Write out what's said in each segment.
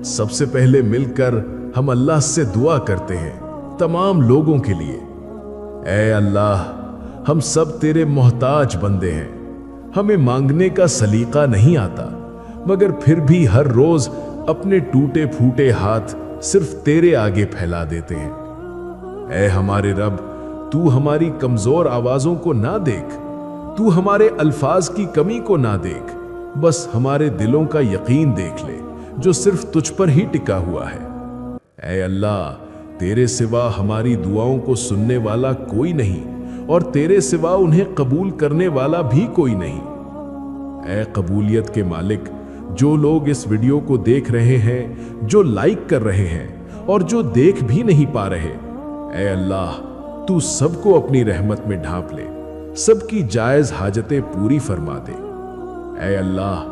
सबसे पहले मिलकर हम अल्लाह से दुआ करते हैं तमाम लोगों के लिए। ऐ अल्लाह, हम सब तेरे मोहताज बंदे हैं। हमें मांगने का सलीका नहीं आता, मगर फिर भी हर रोज अपने टूटे फूटे हाथ सिर्फ तेरे आगे फैला देते हैं। ऐ हमारे रब, तू हमारी कमजोर आवाजों को ना देख, तू हमारे अल्फाज की कमी को ना देख, बस हमारे दिलों का यकीन देख ले जो सिर्फ तुझ पर ही टिका हुआ है। ऐ अल्लाह, तेरे सिवा हमारी दुआओं को सुनने वाला कोई नहीं और तेरे सिवा उन्हें कबूल करने वाला भी कोई नहीं। ऐ कबूलियत के मालिक, जो लोग इस वीडियो को देख रहे हैं, जो लाइक कर रहे हैं और जो देख भी नहीं पा रहे, ऐ अल्लाह, तू सबको अपनी रहमत में ढांप ले, सबकी जायज हाजतें पूरी फरमा दे। ऐ अल्लाह,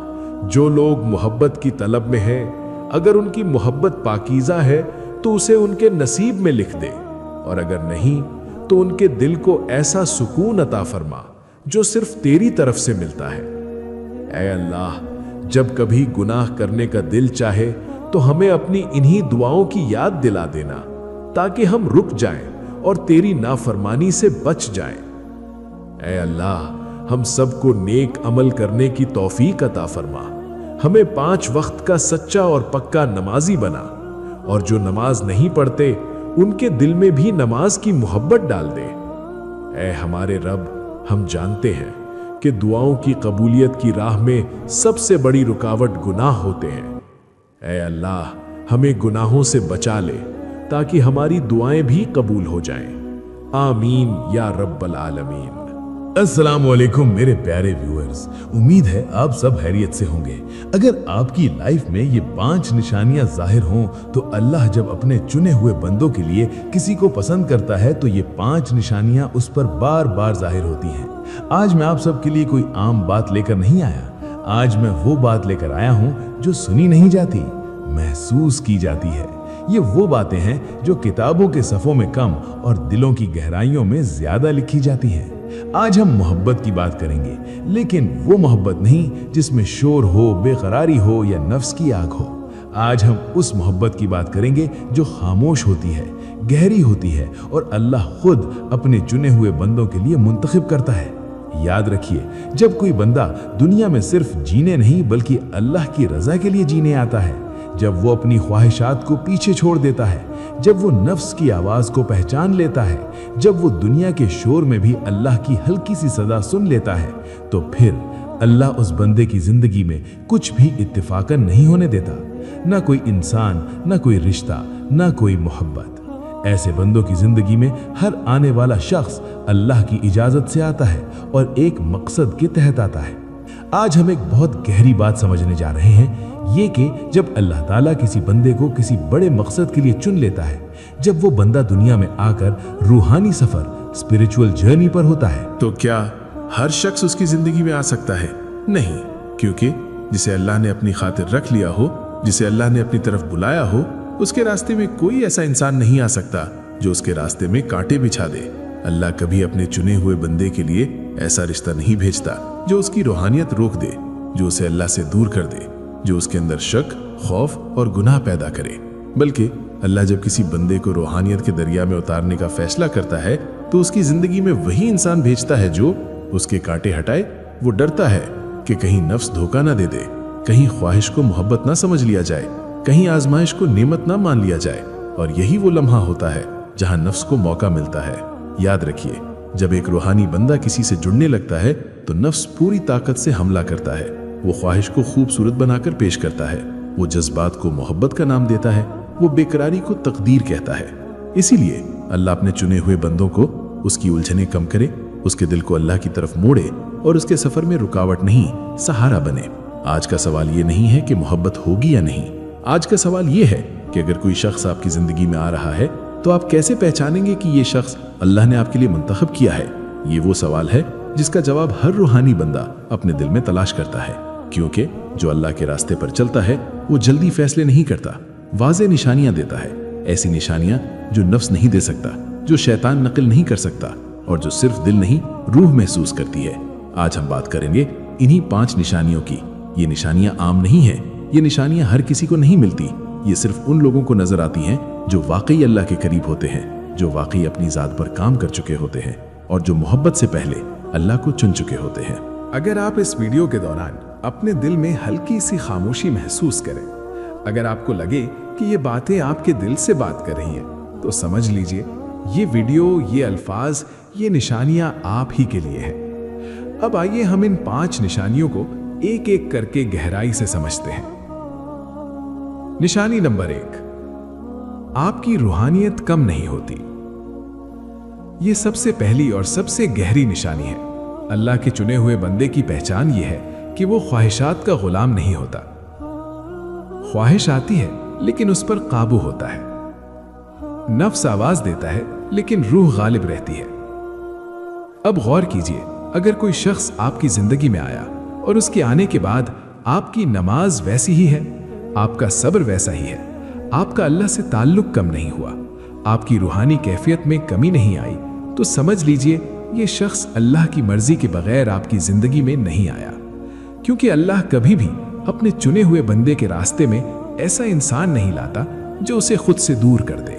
जो लोग मोहब्बत की तलब में हैं, अगर उनकी मोहब्बत पाकीज़ा है तो उसे उनके नसीब में लिख दे, और अगर नहीं तो उनके दिल को ऐसा सुकून अता फरमा जो सिर्फ तेरी तरफ से मिलता है। ऐ अल्लाह, जब कभी गुनाह करने का दिल चाहे तो हमें अपनी इन्हीं दुआओं की याद दिला देना, ताकि हम रुक जाएं और तेरी नाफरमानी से बच जाएं। ऐ अल्लाह, हम सबको नेक अमल करने की तौफीक अता फरमा, हमें 5 वक्त का सच्चा और पक्का नमाजी बना, और जो नमाज नहीं पढ़ते उनके दिल में भी नमाज की मोहब्बत डाल दे। ऐ हमारे रब, हम जानते हैं कि दुआओं की कबूलियत की राह में सबसे बड़ी रुकावट गुनाह होते हैं। ऐ अल्लाह, हमें गुनाहों से बचा ले ताकि हमारी दुआएं भी कबूल हो जाएं। आमीन या रब्बल आलमीन। अस्सलाम वालेकुम मेरे प्यारे व्यूअर्स, उम्मीद है आप सब खैरियत से होंगे। अगर आपकी लाइफ में ये 5 निशानियां जाहिर हों तो अल्लाह जब अपने चुने हुए बंदों के लिए किसी को पसंद करता है तो ये 5 निशानियां उस पर बार बार जाहिर होती हैं। आज मैं आप सब के लिए कोई आम बात लेकर नहीं आया। आज मैं वो बात लेकर आया हूं जो सुनी नहीं जाती, महसूस की जाती है। ये वो बातें हैं जो किताबों के सफ़ों में कम और दिलों की गहराइयों में ज्यादा लिखी जाती हैं। आज हम मोहब्बत की बात करेंगे, लेकिन वो मोहब्बत नहीं जिसमें शोर हो, बेकरारी हो या नफ्स की आग हो। आज हम उस मोहब्बत की बात करेंगे जो खामोश होती है, गहरी होती है और अल्लाह खुद अपने चुने हुए बंदों के लिए मुंतखब करता है। याद रखिए, जब कोई बंदा दुनिया में सिर्फ जीने नहीं बल्कि अल्लाह की रजा के लिए जीने आता है, जब वो अपनी ख्वाहिशात को पीछे छोड़ देता है, जब वो नफ्स की आवाज को पहचान लेता है, जब वो दुनिया के शोर में भी अल्लाह की हल्की सी सदा सुन लेता है, तो फिर अल्लाह उस बंदे की जिंदगी में कुछ भी इत्तेफाकन नहीं होने देता। ना कोई इंसान, ना कोई रिश्ता, ना कोई मोहब्बत। ऐसे बंदों की जिंदगी में हर आने वाला शख्स अल्लाह की इजाजत से आता है और एक मकसद के तहत आता है। आज हम एक बहुत गहरी बात समझने जा रहे हैं, ये कि जब अल्लाह ताला किसी बंदे को किसी बड़े मकसद के लिए चुन लेता है, जब वो बंदा दुनिया में आकर रूहानी सफर, स्पिरिचुअल जर्नी पर होता है, तो क्या हर शख्स उसकी जिंदगी में आ सकता है? नहीं, क्योंकि जिसे अल्लाह ने अपनी खातिर रख लिया हो, जिसे अल्लाह ने अपनी तरफ बुलाया हो, उसके रास्ते में कोई ऐसा इंसान नहीं आ सकता जो उसके रास्ते में कांटे बिछा दे। अल्लाह कभी अपने चुने हुए बंदे के लिए ऐसा रिश्ता नहीं भेजता जो उसकी रूहानियत रोक दे, जो उसे अल्लाह से दूर कर दे, जो उसके अंदर शक, खौफ और गुनाह पैदा करे। बल्कि अल्लाह जब किसी बंदे को रूहानियत के दरिया में उतारने का फैसला करता है तो उसकी जिंदगी में वही इंसान भेजता है जो उसके कांटे हटाए। वो डरता है कि कहीं नफ्स धोखा ना दे दे, कहीं ख्वाहिश को मोहब्बत ना समझ लिया जाए, कहीं आजमाइश को नेमत ना मान लिया जाए। और यही वो लम्हा होता है जहां नफ्स को मौका मिलता है। याद रखिए, जब एक रूहानी बंदा किसी से जुड़ने लगता है तो नफ्स पूरी ताकत से हमला करता है। वो ख्वाहिश को खूबसूरत बनाकर पेश करता है, वो जज्बात को मोहब्बत का नाम देता है, वो बेकरारी को तकदीर कहता है। इसीलिए अल्लाह अपने चुने हुए बंदों को उसकी उलझने कम करे, उसके दिल को अल्लाह की तरफ मोड़े और उसके सफर में रुकावट नहीं, सहारा बने। आज का सवाल ये नहीं है कि मोहब्बत होगी या नहीं, आज का सवाल ये है कि अगर कोई शख्स आपकी जिंदगी में आ रहा है तो आप कैसे पहचानेंगे कि ये शख्स अल्लाह ने आपके लिए मुंतखब किया है। ये वो सवाल है जिसका जवाब हर रूहानी बंदा अपने दिल में तलाश करता है, क्योंकि जो अल्लाह के रास्ते पर चलता है वो जल्दी फैसले नहीं करता, वाज़े निशानियां देता है। ऐसी निशानियां जो नफ्स नहीं दे सकता, जो शैतान नकल नहीं कर सकता और जो सिर्फ दिल नहीं रूह महसूस करती है। आज हम बात करेंगे इन्हीं 5 निशानियों की। ये निशानियां आम नहीं है, ये निशानियां हर किसी को नहीं मिलती। ये सिर्फ उन लोगों को नजर आती हैं जो वाकई अल्लाह के करीब होते हैं, जो वाकई अपनी जात पर काम कर चुके होते हैं और जो मोहब्बत से पहले अल्लाह को चुन चुके होते हैं। अगर आप इस वीडियो के दौरान अपने दिल में हल्की सी खामोशी महसूस करें, अगर आपको लगे कि ये बातें आपके दिल से बात कर रही हैं, तो समझ लीजिए ये वीडियो, ये अल्फाज, ये निशानियां आप ही के लिए हैं। अब आइए हम इन 5 निशानियों को एक एक करके गहराई से समझते हैं। निशानी नंबर 1, आपकी रूहानियत कम नहीं होती। यह सबसे पहली और सबसे गहरी निशानी है। अल्लाह के चुने हुए बंदे की पहचान यह है कि वो ख्वाहिशात का गुलाम नहीं होता। ख्वाहिश आती है लेकिन उस पर काबू होता है। नफ्स आवाज देता है लेकिन रूह गालिब रहती है। अब गौर कीजिए, अगर कोई शख्स आपकी जिंदगी में आया और उसके आने के बाद आपकी नमाज वैसी ही है, आपका सब्र वैसा ही है, आपका अल्लाह से ताल्लुक कम नहीं हुआ, आपकी रूहानी कैफियत में कमी नहीं आई, तो समझ लीजिए ये शख्स अल्लाह की मर्जी के बगैर आपकी जिंदगी में नहीं आया। क्योंकि अल्लाह कभी भी अपने चुने हुए बंदे के रास्ते में ऐसा इंसान नहीं लाता जो उसे खुद से दूर कर दे।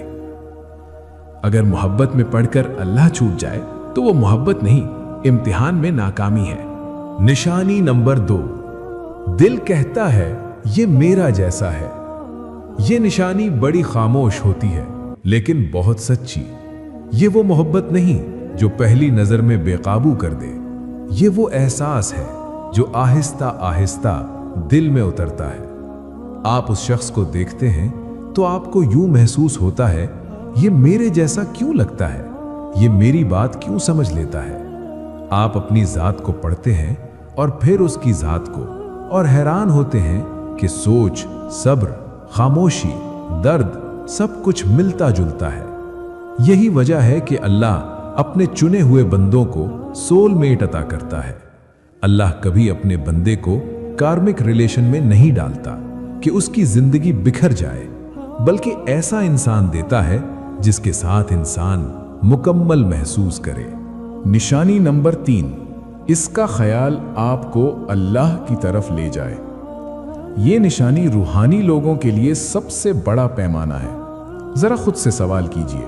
अगर मोहब्बत में पड़कर अल्लाह छूट जाए तो वो मोहब्बत नहीं, इम्तिहान में नाकामी है। निशानी नंबर 2, दिल कहता है ये मेरा जैसा है। ये निशानी बड़ी खामोश होती है लेकिन बहुत सच्ची। ये वो मोहब्बत नहीं जो पहली नजर में बेकाबू कर दे। ये वो एहसास है जो आहिस्ता आहिस्ता दिल में उतरता है। आप उस शख्स को देखते हैं तो आपको यूं महसूस होता है, ये मेरे जैसा क्यों लगता है, ये मेरी बात क्यों समझ लेता है। आप अपनी जात को पढ़ते हैं और फिर उसकी जात को, और हैरान होते हैं कि सोच, सब्र, खामोशी, दर्द सब कुछ मिलता जुलता है। यही वजह है कि अल्लाह अपने चुने हुए बंदों को सोलमेट अता करता है। अल्लाह कभी अपने बंदे को कार्मिक रिलेशन में नहीं डालता कि उसकी जिंदगी बिखर जाए, बल्कि ऐसा इंसान देता है जिसके साथ इंसान मुकम्मल महसूस करे। निशानी नंबर 3, इसका ख्याल आपको अल्लाह की तरफ ले जाए। ये निशानी रूहानी लोगों के लिए सबसे बड़ा पैमाना है। जरा खुद से सवाल कीजिए,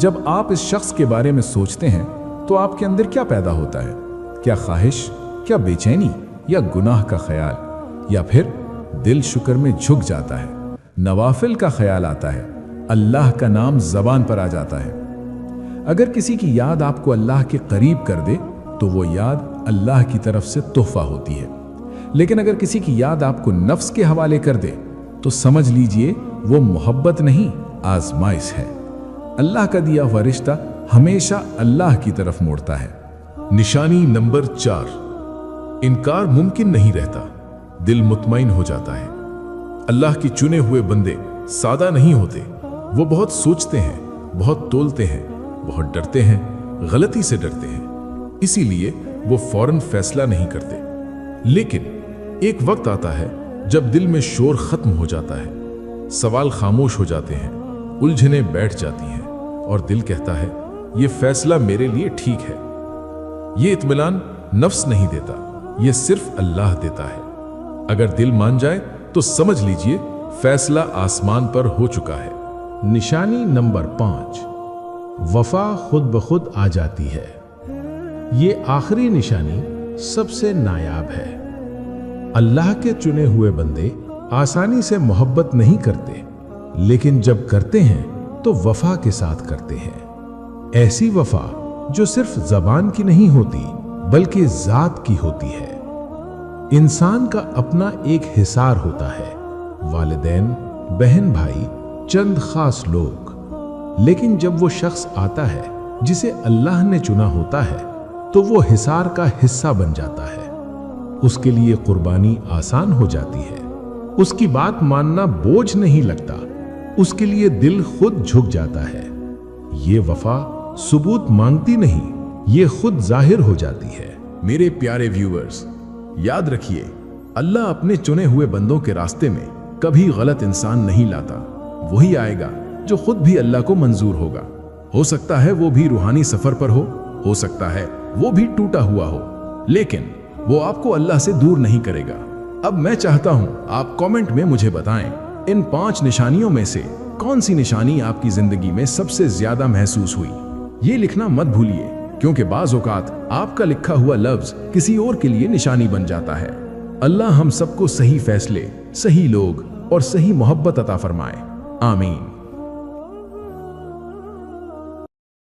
जब आप इस शख्स के बारे में सोचते हैं तो आपके अंदर क्या पैदा होता है? क्या ख्वाहिश, क्या बेचैनी, या गुनाह का ख्याल, या फिर दिल शुक्र में झुक जाता है, नवाफिल का ख्याल आता है, अल्लाह का नाम जबान पर आ जाता है। अगर किसी की याद आपको अल्लाह के करीब कर दे तो वो याद अल्लाह की तरफ से तोहफा होती है, लेकिन अगर किसी की याद आपको नफ्स के हवाले कर दे तो समझ लीजिए वो मोहब्बत नहीं, आजमाइश है। अल्लाह का दिया हुआ रिश्ता हमेशा अल्लाह की तरफ मोड़ता है। निशानी नंबर 4, इनकार मुमकिन नहीं रहता, दिल मुतमईन हो जाता है। अल्लाह के चुने हुए बंदे सादा नहीं होते। वो बहुत सोचते हैं, बहुत तोलते हैं, बहुत डरते हैं, गलती से डरते हैं, इसीलिए वो फौरन फैसला नहीं करते। लेकिन एक वक्त आता है जब दिल में शोर खत्म हो जाता है, सवाल खामोश हो जाते हैं, उलझने बैठ जाती हैं और दिल कहता है ये फैसला मेरे लिए ठीक है। ये इत्मीनान नफ्स नहीं देता, ये सिर्फ अल्लाह देता है। अगर दिल मान जाए तो समझ लीजिए फैसला आसमान पर हो चुका है। निशानी नंबर 5, वफा खुद ब खुद आ जाती है। ये आखिरी निशानी सबसे नायाब है। अल्लाह के चुने हुए बंदे आसानी से मोहब्बत नहीं करते, लेकिन जब करते हैं तो वफा के साथ करते हैं। ऐसी वफा जो सिर्फ जबान की नहीं होती बल्कि जात की होती है। इंसान का अपना एक हिसार होता है, वालिदैन, बहन भाई, चंद खास लोग। लेकिन जब वो शख्स आता है जिसे अल्लाह ने चुना होता है तो वो हिसार का हिस्सा बन जाता है। उसके लिए कुर्बानी आसान हो जाती है, उसकी बात मानना बोझ नहीं लगता, उसके लिए दिल खुद झुक जाता है। ये वफा सबूत मांगती नहीं, ये खुद जाहिर हो जाती है। मेरे प्यारे व्यूअर्स, याद रखिए, अल्लाह अपने चुने हुए बंदों के रास्ते में कभी गलत इंसान नहीं लाता। वही आएगा जो खुद भी अल्लाह को मंजूर होगा। हो सकता है वो भी रूहानी सफर पर हो सकता है वो भी टूटा हुआ हो, लेकिन वो आपको अल्लाह से दूर नहीं करेगा। अब मैं चाहता हूं आप कमेंट में मुझे बताएं, इन 5 निशानियों में से कौन सी निशानी आपकी जिंदगी में सबसे ज्यादा महसूस हुई, ये लिखना मत भूलिए, क्योंकि बाज़ औक़ात आपका लिखा हुआ लफ्ज किसी और के लिए निशानी बन जाता है। अल्लाह हम सबको सही फैसले, सही लोग और सही मोहब्बत अता फरमाए। आमीन।